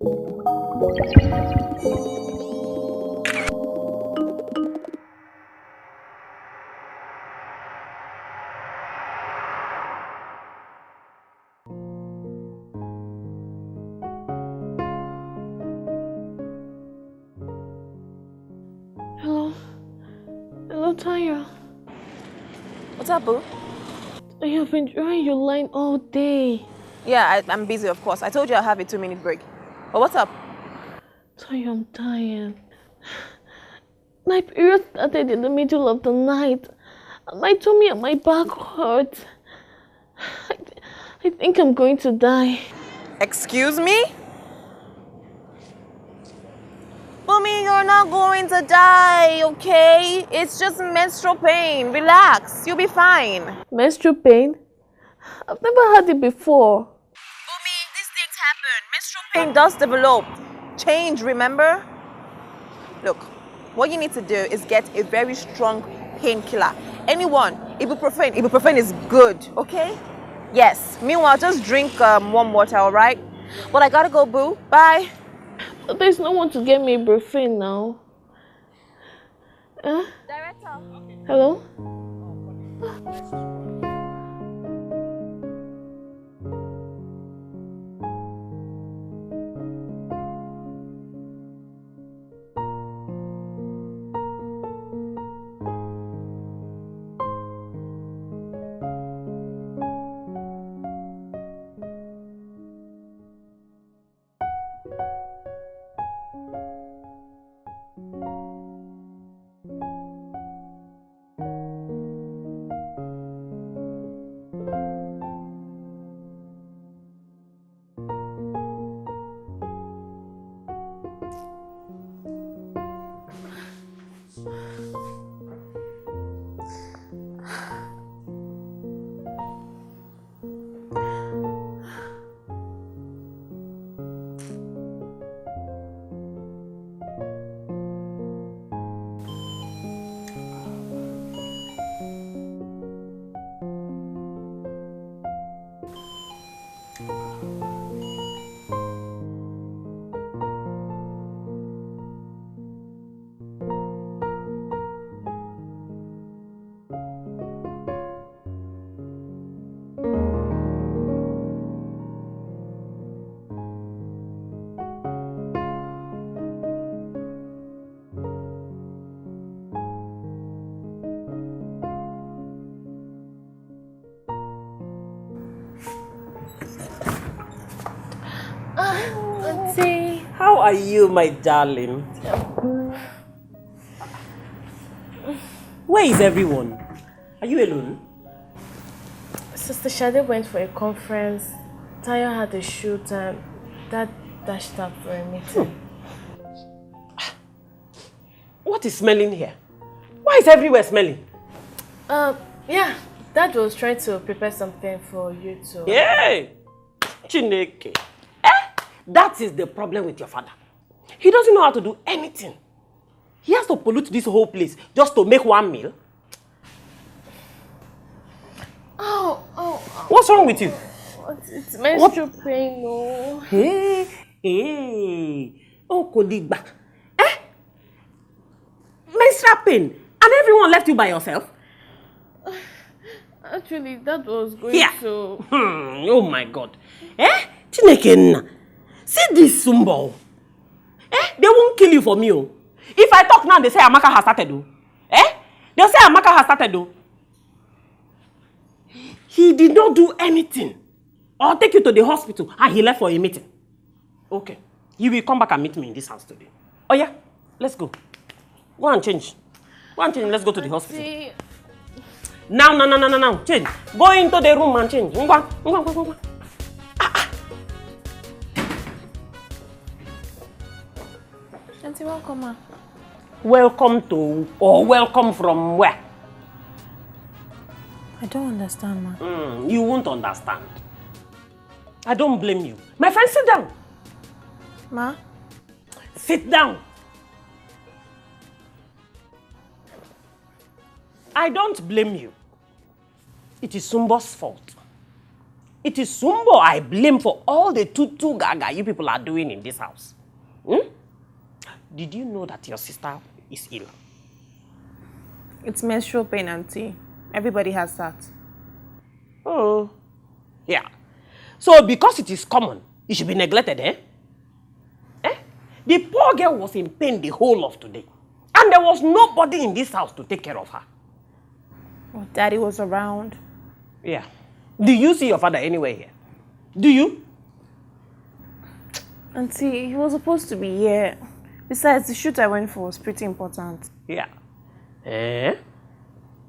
Hello? Hello, Taya. What's up, boo? I have been drawing your line all day. Yeah, I'm busy, of course. I told you I'll have a 2-minute break. But what's up? Taya, I'm tired. My period started in the middle of the night. My tummy and my back hurt. I think I'm going to die. Excuse me? Mommy, you're not going to die, okay? It's just menstrual pain. Relax. You'll be fine. Menstrual pain? I've never had it before. Mommy, these things happen. Menstrual pain does develop. Change, remember? Look, what you need to do is get a very strong painkiller. Anyone, ibuprofen. Ibuprofen is good, okay? Yes. Meanwhile, just drink warm water, all right? But I gotta go, boo. Bye. But there's no one to get me ibuprofen now. Director. Hello? Auntie. How are you, my darling? Where is everyone? Are you alone? Sister Shade went for a conference. Taya had a shoot and Dad dashed up for a meeting. What is smelling here? Why is everywhere smelling? Yeah, Dad was trying to prepare something for you too. Hey! Chineke. That is the problem with your father. He doesn't know how to do anything. He has to pollute this whole place just to make one meal. Oh. What's wrong with you? It's menstrual pain, no. Hey. Oh, Kodigba. Menstrual pain. And everyone left you by yourself? Actually, Dad was going to... Oh my God. Chineke. See this Sumbo. They won't kill you for me. Oh. If I talk now, they say Amaka has started. They'll say Amaka has started. He did not do anything. I'll take you to the hospital and he left for a meeting. Okay. He will come back and meet me in this house today. Oh yeah, let's go. Go and change. Go and change. Let's go to the hospital. Now. Change. Go into the room and change. Go. Auntie, welcome, ma. Welcome to, or welcome from where? I don't understand, ma. You won't understand. I don't blame you. My friend, sit down. Ma? Sit down. I don't blame you. It is Sumbo's fault. It is Sumbo I blame for all the tutu gaga you people are doing in this house. Did you know that your sister is ill? It's menstrual pain, Auntie. Everybody has that. Oh, yeah. So because it is common, it should be neglected, eh? The poor girl was in pain the whole of today. And there was nobody in this house to take care of her. Oh, Daddy was around. Yeah. Do you see your father anywhere here? Do you? Auntie, he was supposed to be here. Besides, the shoot I went for was pretty important. Yeah.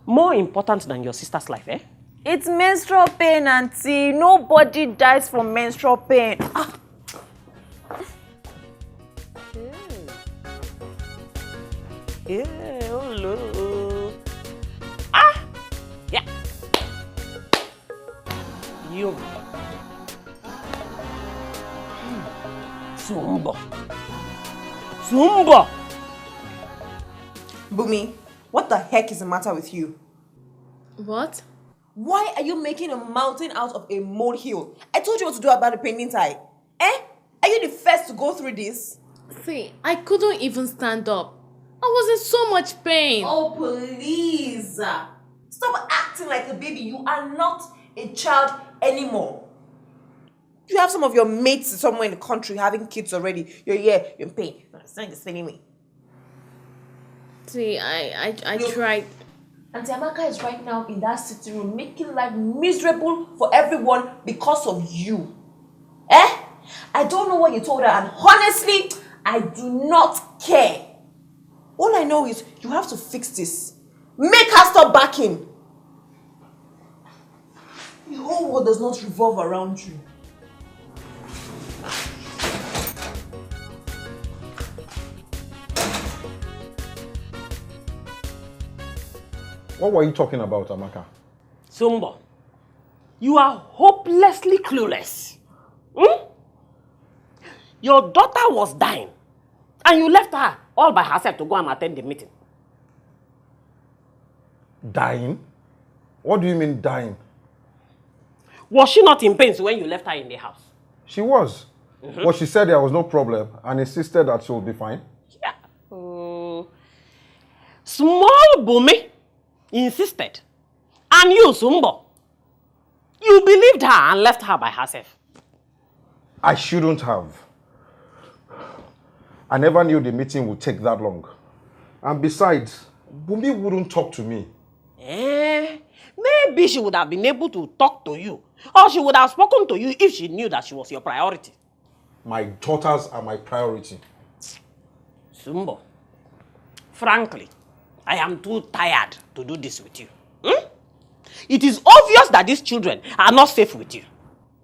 More important than your sister's life, eh? It's menstrual pain, Auntie. Nobody dies from menstrual pain. Yeah, hello. Yeah. You. Sumbo. Bumi, what the heck is the matter with you? What? Why are you making a mountain out of a molehill? I told you what to do about the pain, didn't I? Are you the first to go through this? See, I couldn't even stand up. I was in so much pain. Oh, please. Stop acting like a baby. You are not a child anymore. You have some of your mates somewhere in the country having kids already. You're here, you're in pain. You understand this anyway. See, I tried. Auntie Amaka is right now in that sitting room making life miserable for everyone because of you. I don't know what you told her, and honestly, I do not care. All I know is you have to fix this. Make her stop backing. The whole world does not revolve around you. What were you talking about, Amaka? Sumbo, you are hopelessly clueless. Your daughter was dying, and you left her all by herself to go and attend the meeting. Dying? What do you mean dying? Was she not in pain when you left her in the house? She was. But she said there was no problem and insisted that she would be fine. Yeah. Small Bumi insisted. And you, Sumbo, you believed her and left her by herself. I shouldn't have. I never knew the meeting would take that long. And besides, Bumi wouldn't talk to me. Maybe she would have been able to talk to you. Or she would have spoken to you if she knew that she was your priority. My daughters are my priority. Sumbo, frankly, I am too tired to do this with you. It is obvious that these children are not safe with you.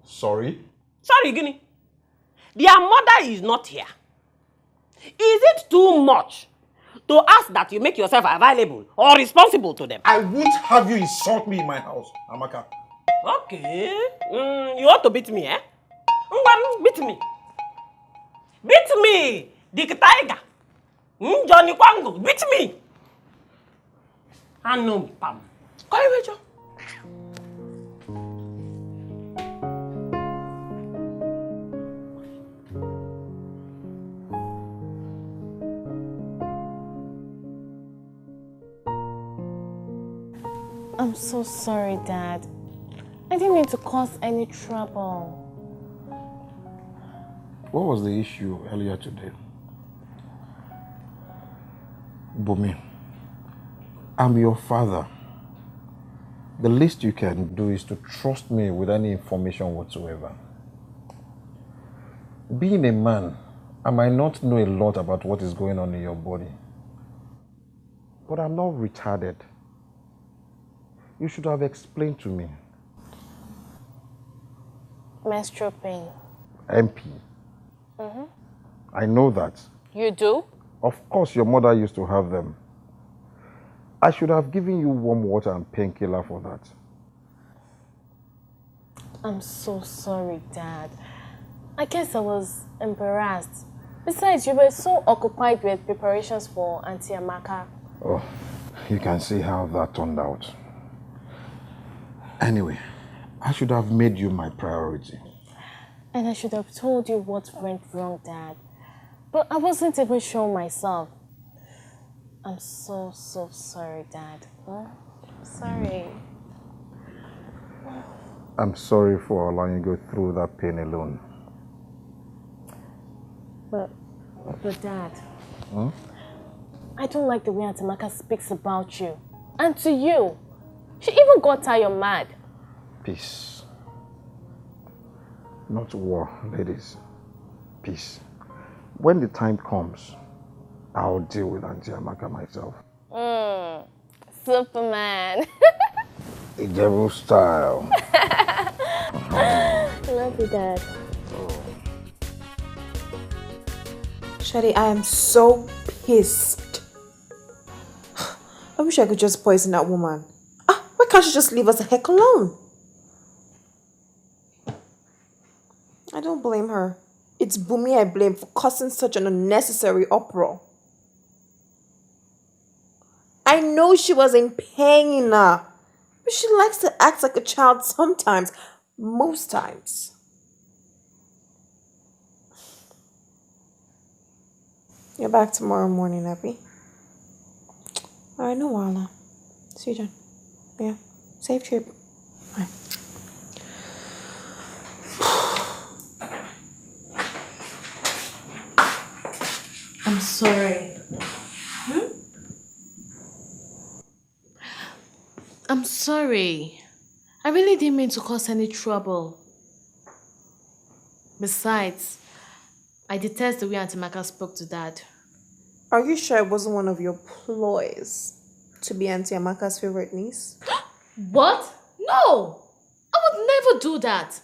Sorry? Sorry, Guinea. Their mother is not here. Is it too much to ask that you make yourself available or responsible to them? I won't have you insult me in my house, Amaka. Okay. You want to beat me, eh? Beat me. Beat me, Dick Tiger. Johnny Kwango, beat me. Anu Pam. I'm so sorry, Dad. I didn't mean to cause any trouble. What was the issue earlier today? Bumi, I'm your father. The least you can do is to trust me with any information whatsoever. Being a man, I might not know a lot about what is going on in your body. But I'm not retarded. You should have explained to me. Menstrual pain. MP. I know that. You do? Of course, your mother used to have them. I should have given you warm water and painkiller for that. I'm so sorry, Dad. I guess I was embarrassed. Besides, you were so occupied with preparations for Auntie Amaka. Oh, you can see how that turned out. Anyway, I should have made you my priority. And I should have told you what went wrong, Dad. But I wasn't even sure myself. I'm so sorry, Dad. Huh? Sorry. I'm sorry for allowing you to go through that pain alone. But Dad, I don't like the way Auntie Amaka speaks about you. And to you. She even got her you're mad. Peace. Not war, ladies. Peace. When the time comes, I'll deal with Auntie Amaka myself. Superman. The devil style. Love you, Dad. Shadi, I am so pissed. I wish I could just poison that woman. Why can't she just leave us the heck alone? I don't blame her. It's Bumi I blame for causing such an unnecessary uproar. I know she was in pain, but she likes to act like a child sometimes, most times. You're back tomorrow morning, Abby. Alright, no wala. See you, John. Yeah, safe trip. Bye. I'm sorry. I'm sorry. I really didn't mean to cause any trouble. Besides, I detest the way Auntie Amaka spoke to Dad. Are you sure it wasn't one of your ploys to be Auntie Amaka's favorite niece? What? No! I would never do that.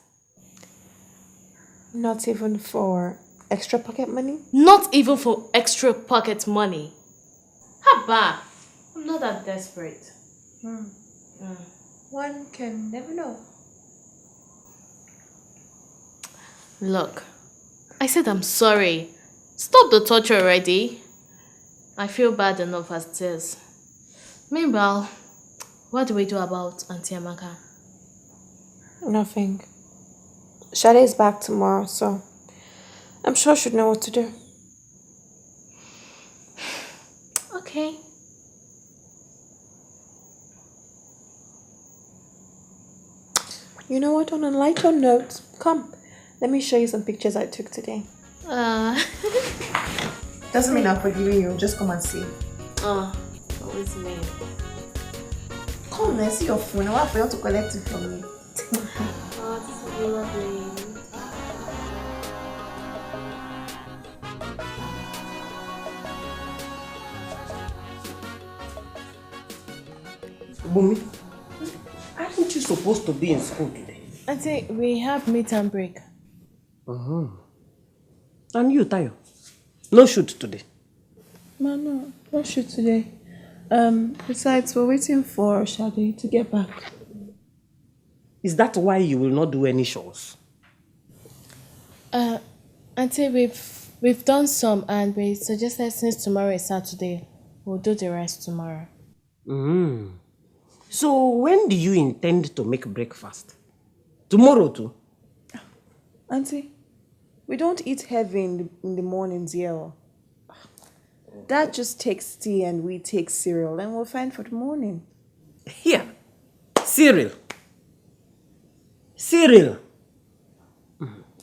Not even for extra pocket money? Not even for extra pocket money. Haba! I'm not that desperate. One can never know. Look, I said I'm sorry. Stop the torture already. I feel bad enough as it is. Meanwhile, what do we do about Auntie Amaka? Nothing. Shade is back tomorrow, so I'm sure she'd know what to do. Okay. You know what, on a lighter note, come, let me show you some pictures I took today. Doesn't mean I'm forgiving you, just come and see. Always me. Come, let's see your phone. I want for you to collect it from me. Oh, this is lovely. Bumi, aren't you supposed to be in school today? Auntie, we have midterm break. And you, Tayo? No shoot today. No shoot today. Besides, we're waiting for Shade to get back. Is that why you will not do any shows? Auntie, we've done some and we suggested since tomorrow is Saturday, we'll do the rest tomorrow. So when do you intend to make breakfast? Tomorrow too? Auntie, we don't eat heavy in the mornings here. Dad just takes tea and we take cereal and we're fine for the morning. Here. Cereal. Cereal.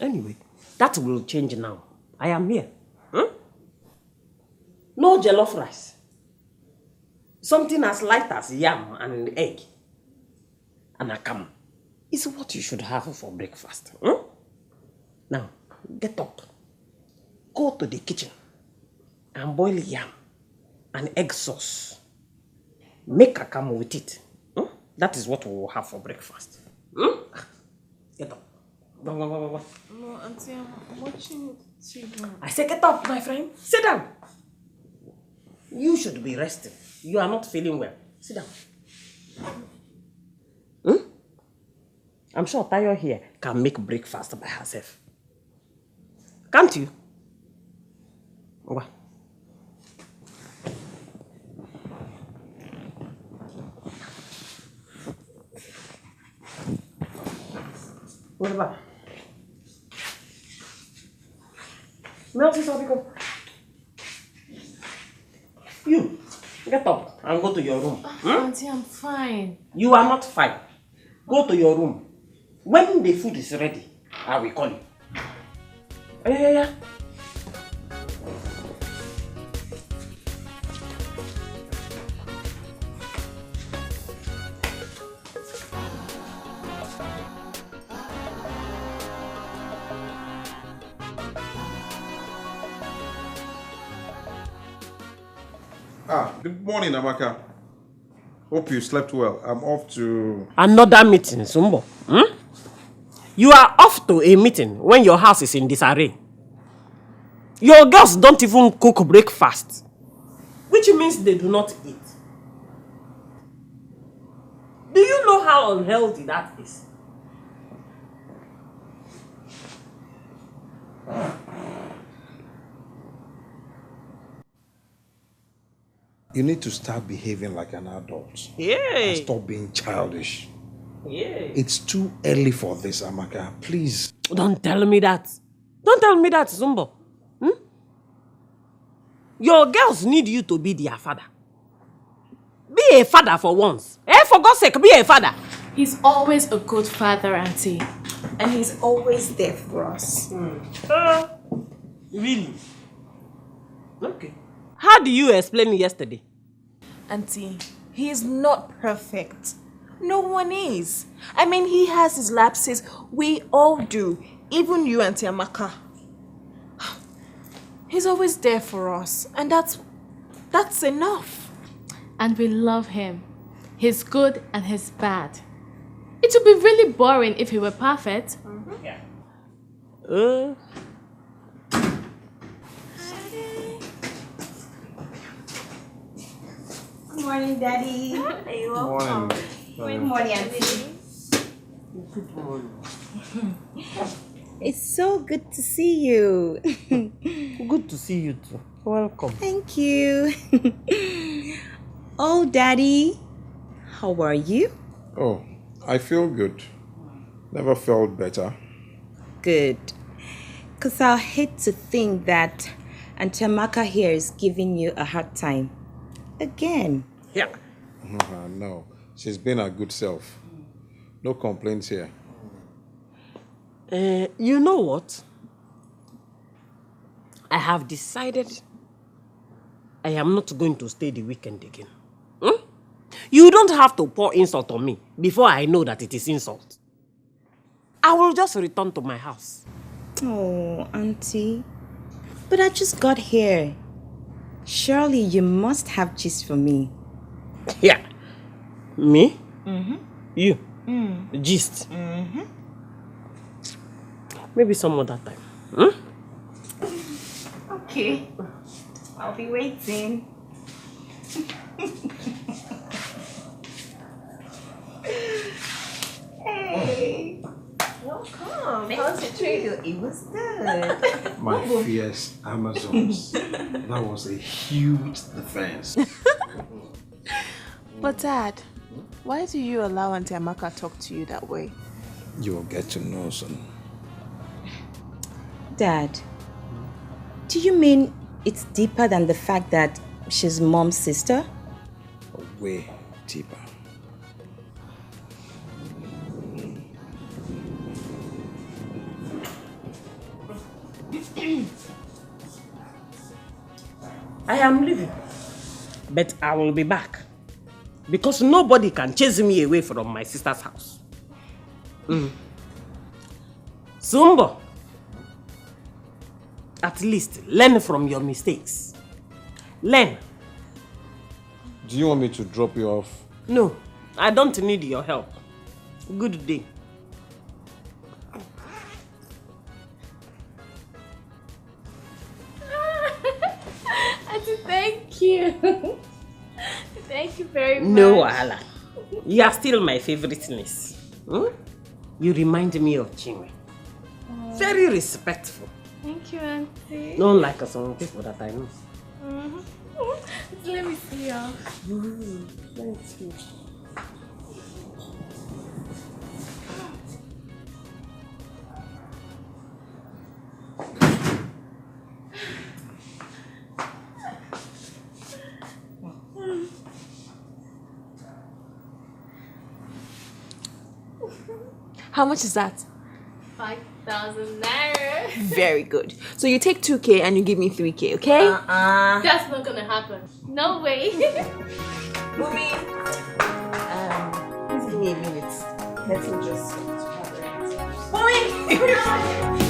Anyway, that will change now. I am here. No jollof rice. Something as light as yam and egg. And akam is what you should have for breakfast. Now, get up. Go to the kitchen and boil yam and egg sauce. Make akam with it. That is what we will have for breakfast. Get up. Go. No, Auntie, I'm watching TV. I say get up, my friend. Sit down. You should be resting. You are not feeling well. Sit down. I'm sure Tayo here can make breakfast by herself. Can't you? Go. Whatever. Melt is up. You, get up and go to your room. Auntie, I'm fine. You are not fine. Go to your room. When the food is ready, I will call you. Yeah. Good morning, Amaka. Hope you slept well. I'm off to... Another meeting, Sumbo. You are off to a meeting when your house is in disarray. Your girls don't even cook breakfast, which means they do not eat. Do you know how unhealthy that is? You need to start behaving like an adult. Yeah. And stop being childish. Yeah. It's too early for this, Amaka. Please. Don't tell me that. Don't tell me that, Sumbo. Your girls need you to be their father. Be a father for once. For God's sake, be a father. He's always a good father, Auntie. And he's always there for us. Really? Okay. How do you explain yesterday? Auntie, he is not perfect. No one is. I mean, he has his lapses. We all do. Even you, Auntie Amaka. He's always there for us. And that's enough. And we love him. He's good and he's bad. It would be really boring if he were perfect. Yeah. Good morning, Daddy. You're welcome. Good morning, Auntie. Good morning. It's so good to see you. Good to see you too. Welcome. Thank you. Oh, Daddy, how are you? Oh, I feel good. Never felt better. Good. Because I hate to think that Auntie Amaka here is giving you a hard time. Again. Yeah. No, she's been her good self. No complaints here. You know what? I have decided I am not going to stay the weekend again. You don't have to pour insult on me before I know that it is insult. I will just return to my house. Oh, Auntie. But I just got here. Surely you must have gist for me. Yeah. Me? You? Gist? Maybe some other time. Okay. I'll be waiting. Hey. Welcome. How's your trade? It was good. My fierce Amazons. That was a huge defense. But Dad, why do you allow Auntie Amaka talk to you that way? You'll get to know son. Dad, do you mean it's deeper than the fact that she's Mom's sister? Way deeper. I am leaving, but I will be back because nobody can chase me away from my sister's house. Sumbo, at least learn from your mistakes. Learn. Do you want me to drop you off? No, I don't need your help. Good day. Auntie, thank you. Thank you very much. No, Ala. You are still my favorite niece. You remind me of Chinwe. Very respectful. Thank you, Auntie. Not like some people that I know. Let me see y'all. Thank you. How much is that? 5,000 naira. Very good. So you take 2K and you give me 3K, okay? That's not gonna happen. No way. Mommy, please give me a minute. Let me just... Mommy!